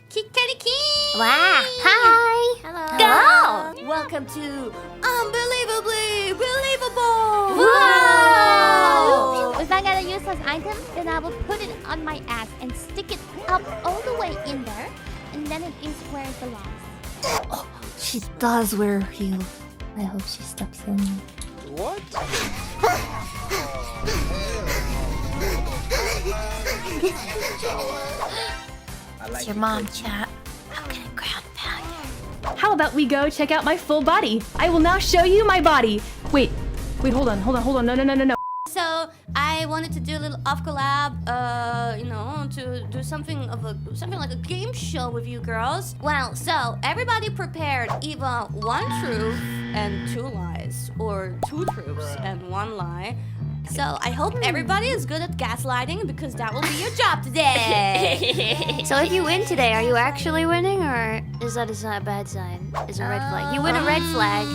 Kikariki! Wow! Hi! Hello! Go! Welcome to Unbelievably Believable! Whoa! If I got a useless item, then I will put it on my ass and stick it up all the way in there, and then it is where it belongs. Oh, she does wear heels. I hope she steps in. What? It's your mom, chat. I'm gonna ground pound her. How about we go check out my full body? I will now show you my body. Wait, hold on. No. So I wanted to do a little OFFCOLLAB, to do something like a game show with you girls. Well, so everybody prepared either one truth and two lies, or two truths and one lie. So I hope everybody is good at gaslighting because that will be your job today. So if you win today, are you actually winning, or is that a bad sign? Is a red flag? You win a red flag.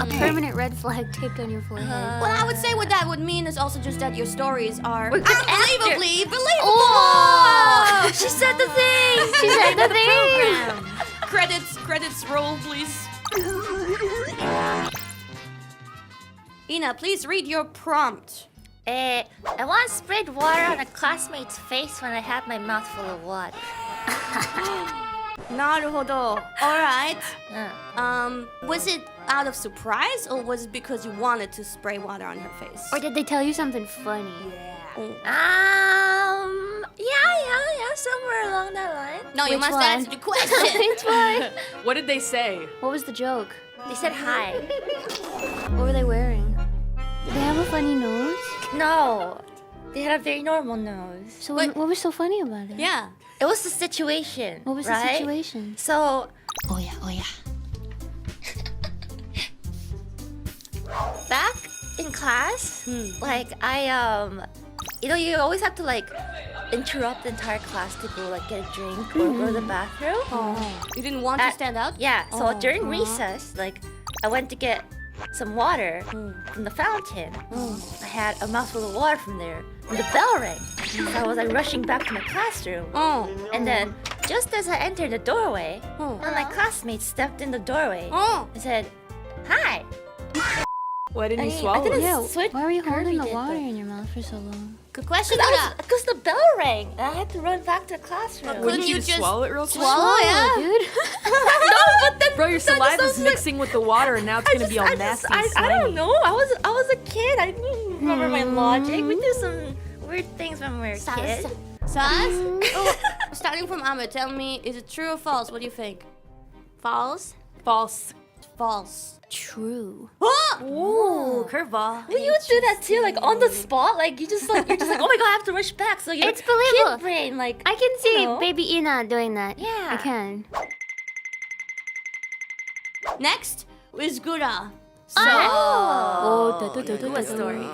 A permanent red flag taped on your forehead. Well, I would say what that would mean is also just that your stories are unbelievably believable. Oh! She said the thing. She said the thing. Credits roll, please. Ina, please read your prompt. I want to spread water on a classmate's face when I have my mouth full of water. Naruhodo. Alright. Was it out of surprise, or was it because you wanted to spray water on her face? Or did they tell you something funny? Yeah, somewhere along that line. No, you Which must one? answer the question. Which one? What did they say? What was the joke? They said hi. What were they wearing? Did they have a funny nose? No, they had a very normal nose. So what was so funny about it? Yeah. It was the situation. What was the right? situation? So, Oh yeah. back in class, you always have to interrupt the entire class to go get a drink or go to the bathroom. You didn't want to stand out? Yeah, so during recess, I went to get some water from the fountain. I had a mouthful of water from there, and the bell rang. So I was rushing back to my classroom. And then, just as I entered the doorway, one of my classmates stepped in the doorway and said, "Hi." Why didn't you I swallow didn't it? Yeah, switch. why were you holding the Kirby did, water but- in your mouth for so long? Good question, Because Gura. because the bell rang, and I had to run back to the classroom. Couldn't you just swallow it real quick? swallow it? dude. No, but then Bro, your saliva's mixing with the water, and now it's gonna be all nasty and I don't slimy. know. I was a kid. I didn't remember my logic. We do some weird things when we were kids. Saz? Starting from Ame, tell me, is it true or false? What do you think? False? False. False. True. Ooh, curveball. Well, you would do that too, on the spot. You're just like, oh my god, I have to rush back. So your It's believable. kid brain, I can see know. baby Ina doing that. Yeah. I can. Next is Gura. What story?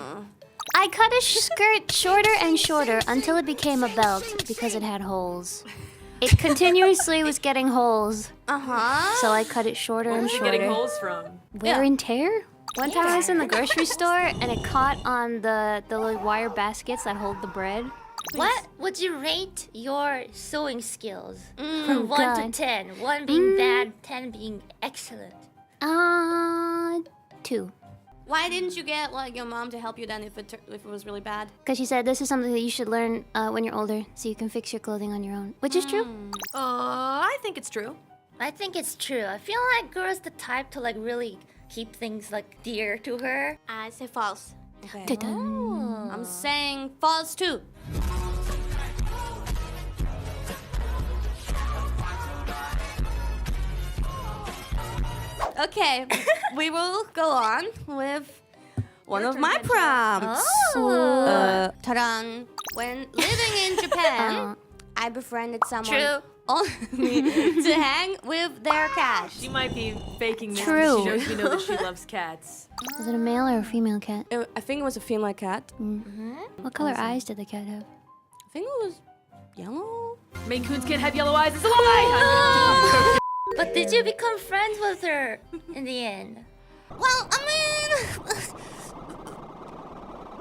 I cut a skirt shorter and shorter until it became a belt because it had holes. It continuously was getting holes, so I cut it shorter and Where's it getting shorter. holes from? Wear and tear? One time I was in the grocery store and it caught on the little wire baskets that hold the bread. What would you rate your sewing skills from 1 to God. 10? 1 being bad, 10 being excellent. 2. Why didn't you get your mom to help you then if it was really bad? Because she said this is something that you should learn when you're older, so you can fix your clothing on your own. Which is true. I think it's true. I think it's true. I feel like Gura's the type to really keep things dear to her. I say false. Okay. Ta-dun. I'm saying false too. Okay, we will go on with one of my prompts. Ta-da! When living in Japan, I befriended someone True. only to hang with their cat. She might be faking this, True. but she knows we know that she loves cats. Was it a male or a female cat? I think it was a female cat. What color eyes did the cat have? I think it was yellow. Maine Coons can't have yellow eyes. It's a lie! But did you become friends with her in the end? Well, I mean,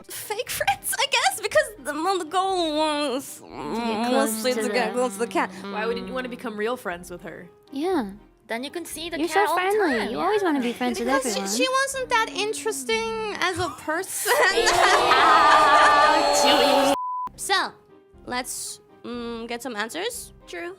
fake friends, I guess, because the goal was mostly to get close to the cat. Why wouldn't you want to become real friends with her? Yeah. Then you can see the You're cat so all the friendly. time. You always want to be friends with Because everyone. she wasn't that interesting as a person. So, let's get some answers. True.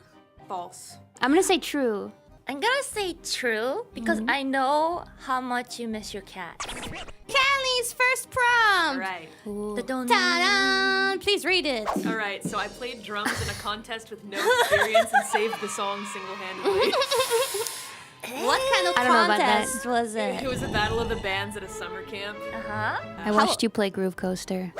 False. I'm gonna say true. I'm gonna say true because I know how much you miss your cat. Kelly's first prompt. All right. The don't. Ta-da! Please read it. All right. So I played drums in a contest with no experience and saved the song single-handedly. What kind of I don't know about that. contest was It it? was a battle of the bands at a summer camp. Uh-huh. I watched you play Groove Coaster.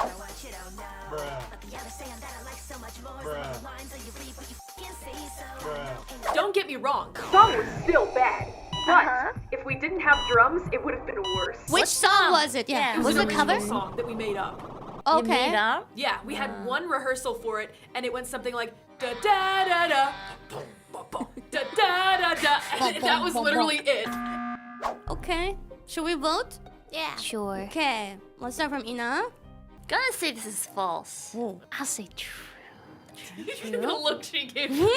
Don't get me wrong. The song was still bad. But if we didn't have drums, it would have been worse. Which song was it? Yeah. Yeah. Was it a Original cover? song that we made up. You Okay. made up? Yeah, we had one rehearsal for it, and it went something like da da da da, boom, boom, boom, da da da da. And that was literally it. Okay. Should we vote? Yeah. Sure. Okay. Let's start from Ina. Gonna say this is false. I'll say true. The look she gave me. No, because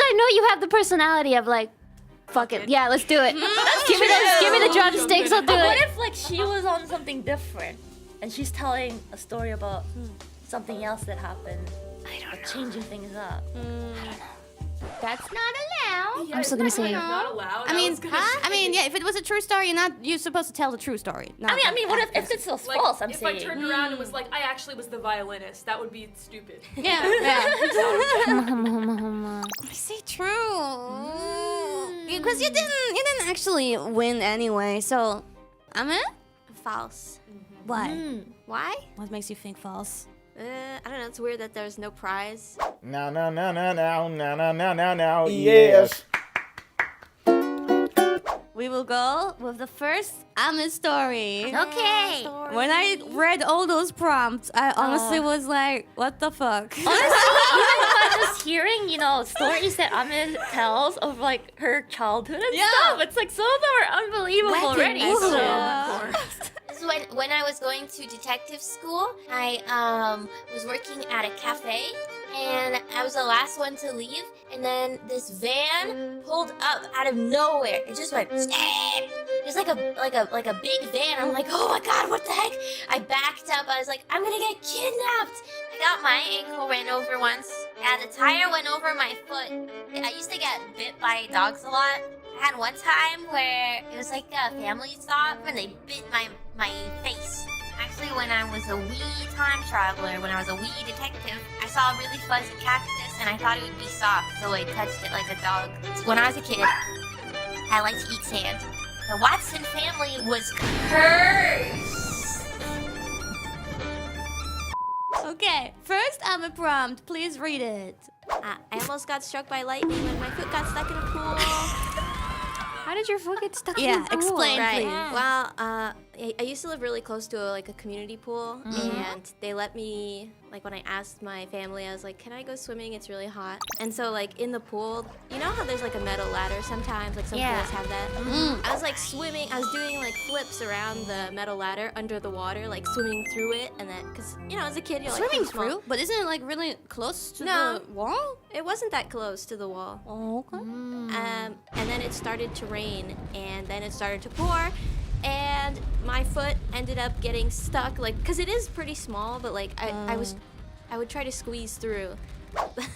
I know you have the personality of like, fuck it, yeah, let's do it. Give me the drumsticks, I'll do But what it. if like she was on something different and she's telling a story about something else that happened? I don't know. Changing things up. That's not allowed. I'm still gonna say Not allowed. I mean, was yeah. If it was a true story, you're supposed to tell the true story. Not I mean, what if it's still like, false? I'm if saying. I turned around and was like, I actually was the violinist, that would be stupid. Yeah. I say true. Because you didn't actually win anyway. So, Ame? False. Why? Why? What makes you think false? I don't know. It's weird that there's no prize. No, yes. We will go with the first Ame story. Okay. When I read all those prompts, I honestly was like, what the fuck? Even by just hearing, stories that Amid tells of like her childhood and stuff, it's like some of them are unbelievable already. This is when I was going to detective school. I was working at a cafe, and I was the last one to leave. And then this van pulled up out of nowhere. It just went. It was like a big van. I'm like, oh my god, what the heck? I backed up. I was like, I'm gonna get kidnapped. I got my ankle ran over once. Yeah, the tire went over my foot. I used to get bit by dogs a lot. I had one time where it was like a family stop and they bit my face. Actually, when I was a wee time traveler, when I was a wee detective, I saw a really fuzzy cactus and I thought it would be soft, so I touched it like a dog. When I was a kid, I liked to eat sand. The Watson family was cursed. Okay, first Ame prompt. Please read it. I almost got struck by lightning when my foot got stuck in a pool. How did your foot get stuck in Yeah, the pool? explain, Right. please. Well, I used to live really close to a community pool, and they let me, when I asked my family, I was like, "Can I go swimming? It's really hot." And so, in the pool, you know how there's a metal ladder sometimes, some pools have that. I was swimming. I was doing flips around the metal ladder under the water, swimming through it, and then because as a kid you're Swimming small. through? But isn't it really close to No. the wall? It wasn't that close to the wall. Oh, okay. And then it started to rain, and then it started to pour, and my foot ended up getting stuck, because it is pretty small, but I would try to squeeze through.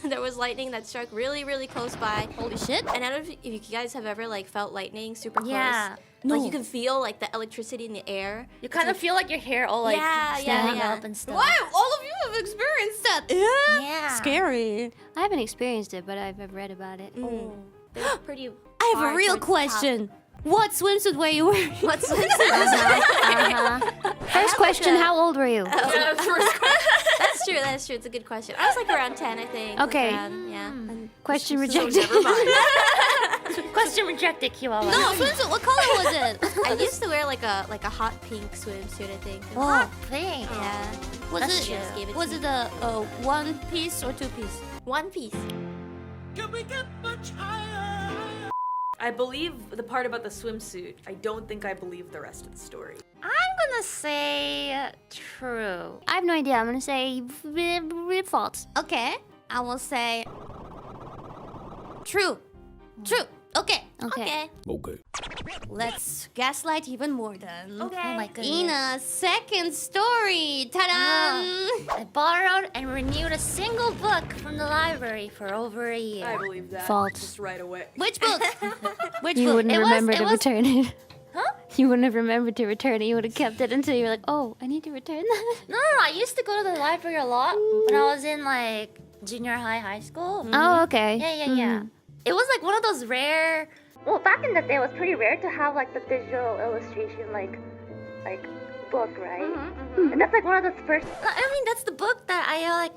There was lightning that struck really, really close by. Holy shit. And I don't know if you guys have ever felt lightning super close. Yeah. No. You can feel the electricity in the air. You kind of feel like your hair all standing up and stuff. Wow, all of you have experienced that. Yeah. Scary. I haven't experienced it, but I've read about it. They're pretty. I have a real question. What swimsuit were you wearing? What swimsuit? First question, how old were you? Yeah, first That's true. It's a good question. I was around 10, I think. Okay. Question rejected. Question rejected, Kiara. No, swimsuit. What color was it? I used to wear a hot pink swimsuit, I think. Oh, Thing. Yeah. was That's it? true. Just gave it Was to it a one piece or two piece? One piece. I believe the part about the swimsuit. I don't think I believe the rest of the story. I'm gonna say true. I have no idea. I'm gonna say false. Okay, I will say true. True. Okay. Okay. Let's gaslight even more then. Oh my goodness. Ina's second story. Ta-da! I borrowed and renewed a single book from the library for over a year. I believe that. False. Just right away. Which book? Which You book? wouldn't remember to return it. Huh? You wouldn't have remembered to return it. You would have kept it until you were like, oh, I need to return that. No, I used to go to the library a lot when I was in like junior high school. Oh, okay. Yeah. It was like one of those rare. Well, back in the day, it was pretty rare to have like the digital illustration like book, right? And that's like one of the first. I mean, that's the book that I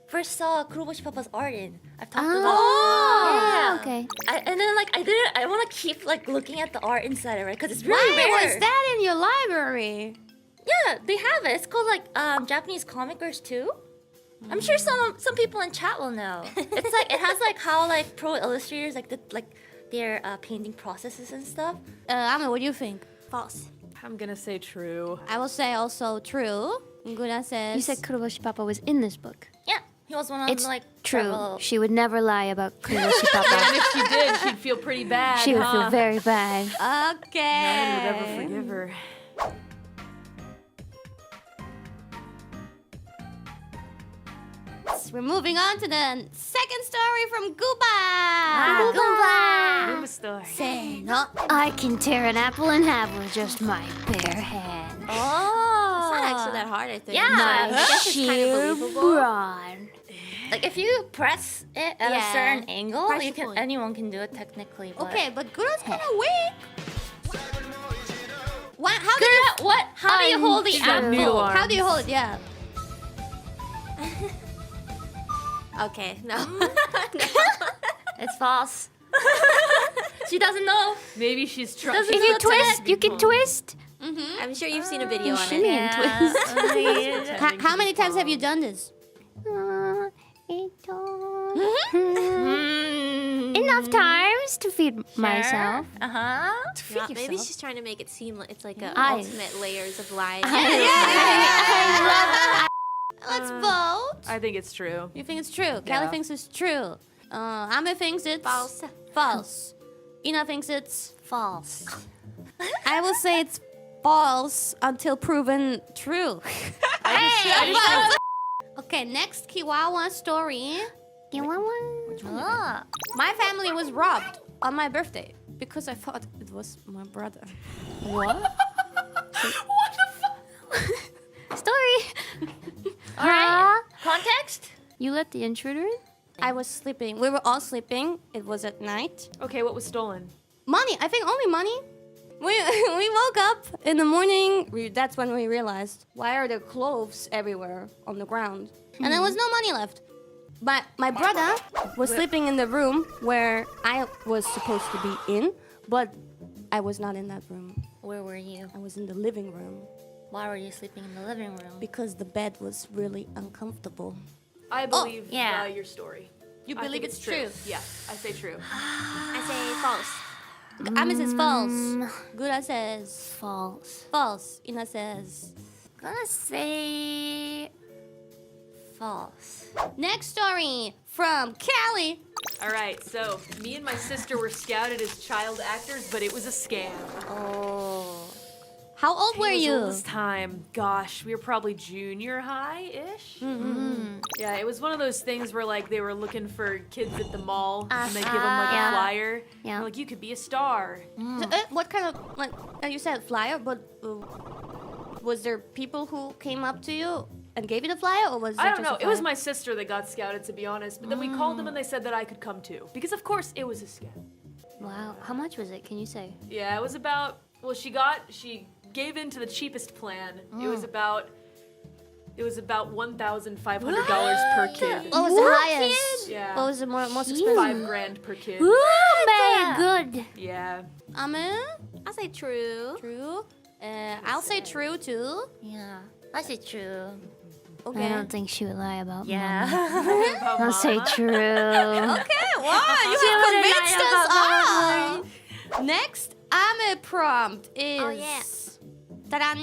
first saw Kuroboshi Papa's art in. I've talked about. Oh, Yeah. okay. And then like I want to keep like looking at the art inside it, right? Because it's really Why rare. was that in your library? Yeah, they have it. It's called like Japanese comic verse 2. I'm sure some people in chat will know. It's like it has like how like pro illustrators like their painting processes and stuff. Ame, what do you think? False. I'm gonna say true. I will say also true. Gura says. You said Kuroboshi Papa was in this book. Yeah, he was one of It's like true. several- She would never lie about Kuroboshi And Papa. if she did, she'd feel pretty bad. She would huh? feel very bad. Okay. No one would ever forgive her. We're moving on to the second story from Guba. Move a story. Say no. I can tear an apple in half with just my bare hand. Oh, It's not actually that hard, I think. Yeah. My I guess it's kind of sheer believable. brawn. Like if you press it at Yeah. a certain angle, Press you the can point. anyone can do it technically. But... Okay, but Gura's kind of weak. What? How do Gura, you? what? How do you hold the She's got noodle apple? arms. How do you hold it? Yeah. Okay, no. It's false. She doesn't know. Maybe she's trying. Doesn't If you know twist, you can twist. I'm sure you've seen a video on shimmy it. and twist. How many times have you done this? Enough times to feed myself. Uh-huh. Maybe she's trying to make it seem like it's like a I- ultimate layers of lies. Let's vote. I think it's true. You think it's true? Yeah. Kelly thinks it's true. Ame thinks it's False. False. Ina thinks it's False. I will say it's false until proven true. Okay, next Kiwawa story. You want one? Ah. My family was robbed on my birthday because I thought it was my brother. What? Story. All right. Context? You let the intruder in? I was sleeping. We were all sleeping. It was at night. Okay, what was stolen? Money. I think only money. We woke up in the morning. That's when we realized, why are there clothes everywhere on the ground? And there was no money left. But my brother was sleeping in the room where I was supposed to be in, but I was not in that room. Where were you? I was in the living room Why were you sleeping in the living room? because the bed was really uncomfortable. I believe yeah. your story. You I believe think it's true? Yeah, I say true. I say false. Ame says false. Gura says False. false. Ina says. Gonna say false. Next story from Callie. All right, so me and my sister were scouted as child actors, but it was a scam. Oh. How old were It was you? all this time, gosh, we were probably junior high-ish. Yeah, it was one of those things where like they were looking for kids at the mall, and they give them like a flyer. Yeah. They're like, you could be a star. What kind of like you said flyer, but was there people who came up to you and gave you the flyer, or was it I don't just know. a It was flyer? my sister that got scouted, to be honest. But then we called them and they said that I could come too, because of course it was a scam. Wow. How much was it? Can you say? Yeah, it was about. Well, she gave in to the cheapest plan. It was about $1,500 per kid. What was the highest? Yeah. What was the most expensive? $5,000 per kid. Oh my good. Yeah. Ame? I say true. True. I'll say true too. Yeah. I say true. I Okay. don't think she would lie about Yeah. Mama. I'll say true. Okay. Wow, you have convinced us all. Next, Ame prompt is. Oh, yeah. Ta-da!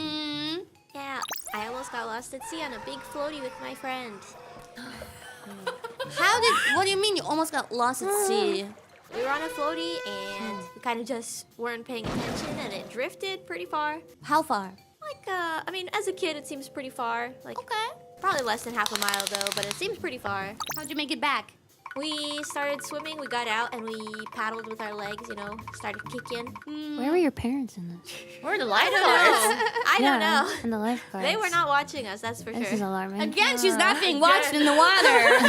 Yeah, I almost got lost at sea on a big floaty with my friend. What do you mean you almost got lost at sea? We were on a floaty and we kind of just weren't paying attention and it drifted pretty far. How far? Like, I mean, as a kid, it seems pretty far. Like, Okay. probably less than half a mile though, but it seems pretty far. How'd you make it back? We started swimming, we got out, and we paddled with our legs, you know, started kicking. Where were your parents in this? We're the lifeguards. I don't know. And the lifeguards. They were not watching us, that's for This is sure. alarming. Again, she's not being watched in the water.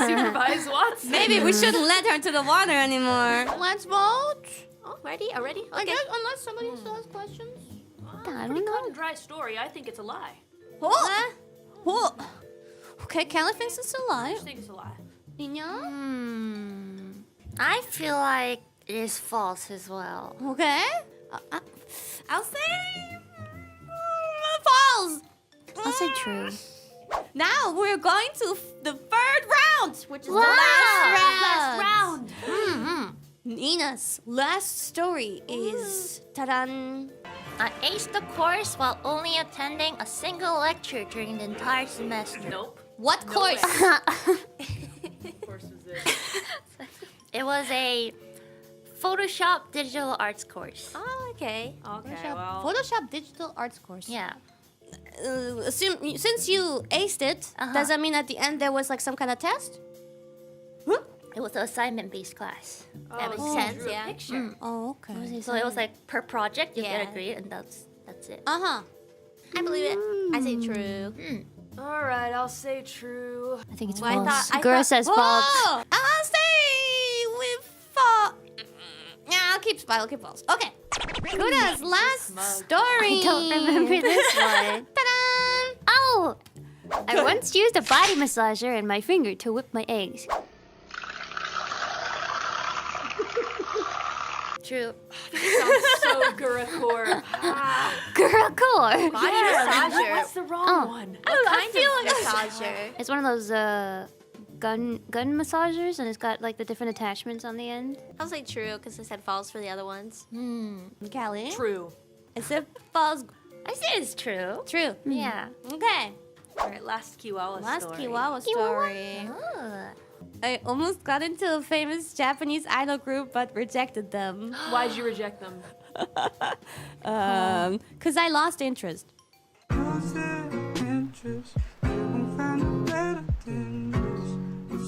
Supervise Watson. Maybe we shouldn't let her to the water anymore. Let's vote. Oh, ready? Already? I Okay. guess unless somebody still has questions. I Pretty don't cut know. and dry story. I think it's a lie. Oh. Oh. Okay, Kelly thinks it's a I lie. just think it's a lie. Nina? I feel like it is false as well. Okay. I'll say false. I'll say true. Now we're going to the third round, which is the Last last round. Nina's last story is ta-da! I aced the course while only attending a single lecture during the entire semester. Nope. What course? Of course was it. It was a Photoshop digital arts course. Oh, okay. Okay, well. Photoshop digital arts course. Yeah. Since you aced it, does that mean at the end there was like some kind of test? It was an assignment-based class. That makes so sense, drew a yeah. picture. Oh, okay. So it was like per project you get Yeah. a grade, and that's it. Uh-huh. I believe it. I say true. All right, I'll say true. I think it's Well, I false. thought- Gura says false. Oh, I'll say with false. Yeah, I'll keep false. Okay. Gura's last story. I don't remember this one. Ta-da! Oh! I once used a body massager and my finger to whip my eggs. True. Sounds so Gura-core. Gura core! Body massager. What's the wrong one? I feel like massager. It's one of those gun massagers, and it's got like the different attachments on the end. I'll say true because I said false for the other ones. Callie? True. Is it false? I say it's true. True. Yeah. Okay. All right, last Kiwawa Last story. Kiwawa story. I almost got into a famous Japanese idol group but rejected them. Why'd you reject them? Cause I lost interest.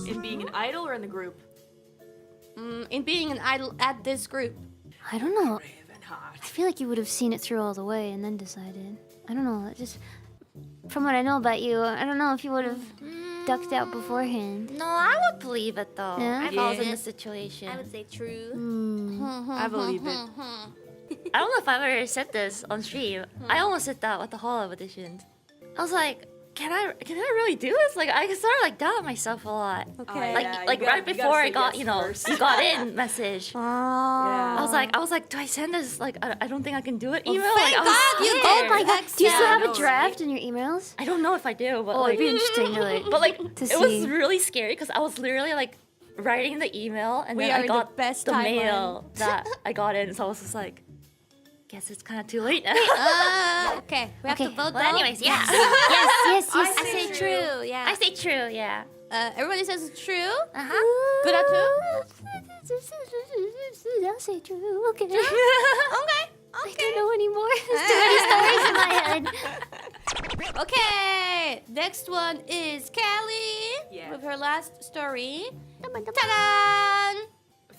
In being an idol or in the group? In being an idol at this group. I don't know. Raven Heart. I feel like you would have seen it through all the way and then decided. I don't know. It just from what I know about you, I don't know if you would have ducked out beforehand. No, I would believe it though. Yeah? If I was in Yeah. the situation. I would say true. I believe it. I don't know if I've ever said this on stream. I almost said that with the Hololive auditions. I was like, can I really do this? Like, I sort of like doubt myself a lot. Okay. Like, Yeah, like you gotta- right you gotta before I say got, yes you know, first. you got in message. Oh. Yeah. I was like, do I send this? Like, I don't think I can do it. Email. Thank like, I was God you scared. did. Oh my God. Do you still have know, a draft in your emails? I don't know if I do, but Oh, like, it'd be interesting to like. but like, to it was see. really scary because I was literally like writing the email and We then are I in got the best the timeline. mail that I got in, so I was just like, guess it's kind of too late now. Okay. We have Okay, to vote Well, though. anyways, yeah. yes. I say true. Yeah. I say true, yeah. Everybody says it's true. Uh-huh. Good at too. I'll say true. Okay. Okay. I don't know anymore. There's too many stories in my head. Okay. Next one is Callie Yeah. with her last story. Ta-da!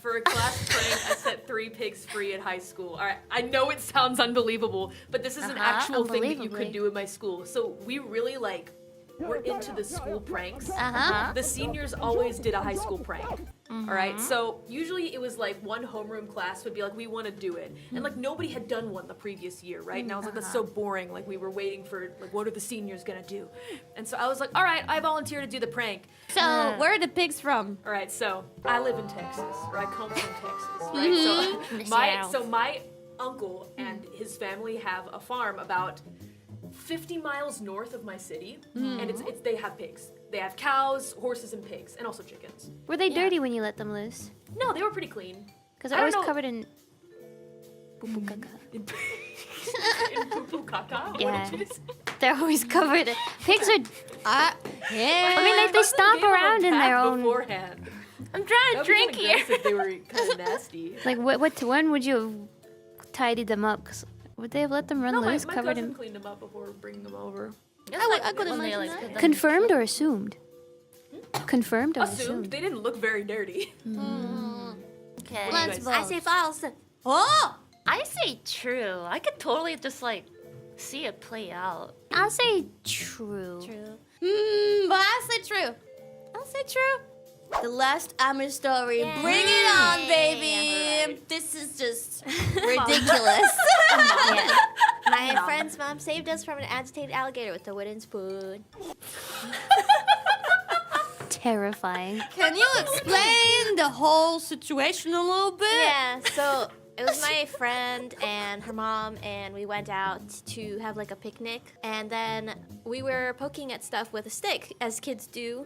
For a class prank, I set 3 pigs free at high school. All right, I know it sounds unbelievable, but this is an actual thing that you could unbelievably. do in my school. So we really like were into the school pranks. Uh-huh. The seniors always did a high school prank. All right, so usually it was like one homeroom class would be like, we want to do it, and like nobody had done one the previous year, right? And I was like, that's so boring. Like we were waiting for like, what are the seniors gonna do? And so I was like, all right, I volunteer to do the prank. So, where are the pigs from? All right, so I live in Texas, or I come from Texas, right? So my uncle and his family have a farm about 50 miles north of my city, and it's they have pigs. They have cows, horses, and pigs, and also chickens. Were they dirty when you let them loose? No, they were pretty clean. Because they're I always don't know. covered in poo-poo caca. In poo-poo caca? Yeah. What did you say? They're always covered. Pigs are. Yeah. I mean, like, they I stomp gave them a around in their tap own. beforehand. I'm trying to That drink would be here. kinda gross if they were kind of nasty. Like, when would you have tidied them up? 'Cause would they have let them run No, my loose covered cousin in. cleaned them up before bringing them over. I could When they, imagine like, that. put them- Confirmed or assumed? Confirmed or Assumed. assumed? They didn't look very dirty. Okay. Let's guys- vote. I say false. Oh! I say true. I could totally just like see it play out. I'll say true. True. But I'll say true. I'll say true. The last Amish story. Bring it on, baby. This is just ridiculous. My friend's mom saved us from an agitated alligator with a wooden spoon. Terrifying. Can you explain the whole situation a little bit? Yeah, so it was my friend and her mom, and we went out to have like a picnic. And then we were poking at stuff with a stick, as kids do,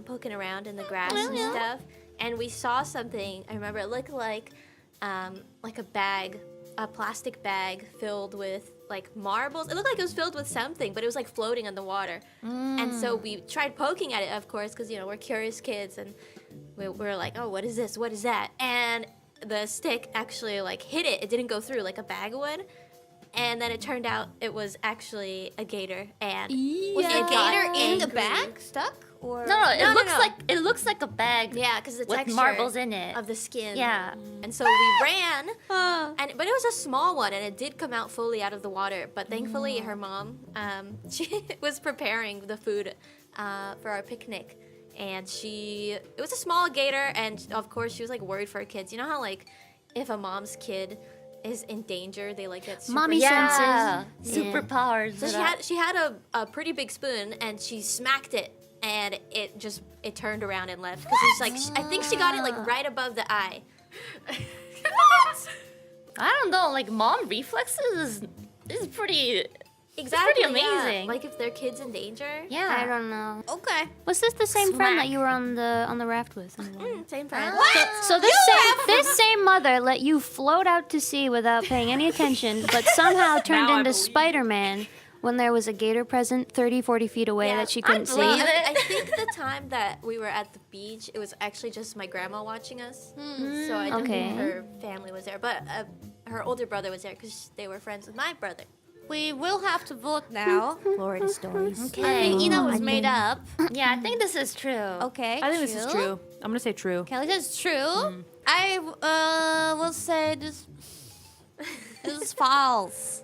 poking around in the grass and stuff. And we saw something. I remember it looked like a bag, a plastic bag filled with like marbles. It looked like it was filled with something, but it was like floating on the water. And so we tried poking at it, of course, because you know we're curious kids, and we were like, "Oh, what is this? What is that?" And the stick actually like hit it. It didn't go through like a bag would. And then it turned out it was actually a gator. And Was the it got gator in the angry. bag stuck? Or No, it No, looks no. like it looks like a bag Yeah, because the with texture marbles in it. of the skin. Yeah. And so we ran, but it was a small one, and it did come out fully out of the water. But thankfully, her mom, she was preparing the food for our picnic, and it was a small gator, and of course she was like worried for her kids. You know how like if a mom's kid is in danger, they like get super Mommy Yeah, senses. superpowers. So she had a pretty big spoon, and she smacked it, and it turned around and left because it's like I think she got it like right above the eye. I don't know, like mom reflexes is pretty. Exactly, pretty yeah. amazing. Like if their kid's in danger. Yeah. I don't know. Okay. Was this the same friend that Smack. you were on the raft with? Same friend. So this same mother let you float out to sea without paying any attention, but somehow turned Now I into believe. Spider-Man when there was a gator present 30, 40 feet away that she couldn't see. believe it. I think the time that we were at the beach, it was actually just my grandma watching us. So I don't Okay. think her family was there, but her older brother was there because they were friends with my brother. We will have to vote now. Florida stories. I think Ina was made up. Yeah, I think this is true. Okay. I think this is true. I'm gonna say true. Kelly says true. I will say this is false.